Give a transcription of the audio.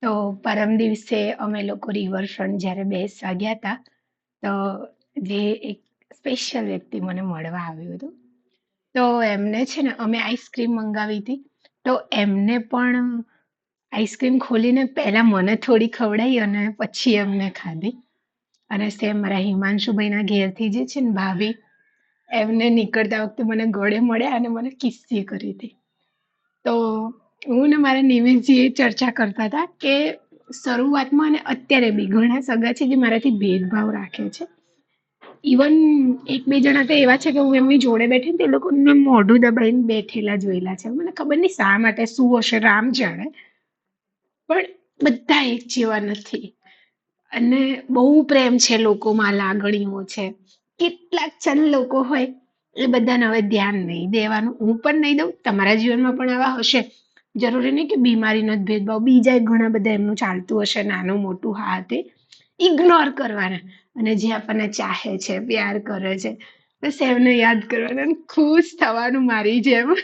તો પરમ દિવસે અમે લોકો રિવરફ્રન્ટ જ્યારે બેસવા ગયા હતા, તો જે એક સ્પેશિયલ વ્યક્તિ મને મળવા આવ્યું હતું. તો એમને છે ને અમે આઈસ્ક્રીમ મંગાવી હતી. તો એમને પણ આઈસ્ક્રીમ ખોલીને પહેલા મને થોડી ખવડાવી અને પછી એમને ખાધી. અને સેમ મારા હિમાંશુભાઈના ઘેરથી જે છે ને ભાભી, એમને નીકળતા વખતે મને ગળે મળ્યા અને મને કિસ્સી કરી હતી. તો હું ને મારા નિમેશજી એ ચર્ચા કરતા હતા કે શરૂઆતમાં અને અત્યારે બી ઘણા સગા છે જે મારાથી ભેદભાવ રાખે છે. ઇવન એક બે જણા તો એવા છે કે હું એમની જોડે બેઠી ને તે લોકોને મોઢું દબાઈને બેઠેલા જોયેલા છે. મને ખબર નહીં શા માટે, શું હશે, રામ જાણે. પણ બધા એક જેવા નથી. અને બહુ પ્રેમ છે લોકોમાં, લાગણીઓ છે. કેટલાક ચંદ લોકો હોય એ બધાને હવે ધ્યાન નહીં દેવાનું. હું પણ નહીં દઉં, તમારા જીવનમાં પણ આવા હશે. જરૂરી નહીં કે બીમારીનો જ ભેદભાવ, બીજા ઘણા બધા એમનું ચાલતું હશે, નાનું મોટું, હા તે ઇગ્નોર કરવાના. અને જે આપણને ચાહે છે, પ્યાર કરે છે, બસ એમને યાદ કરવાના અને ખુશ થવાનું મારી જેમ.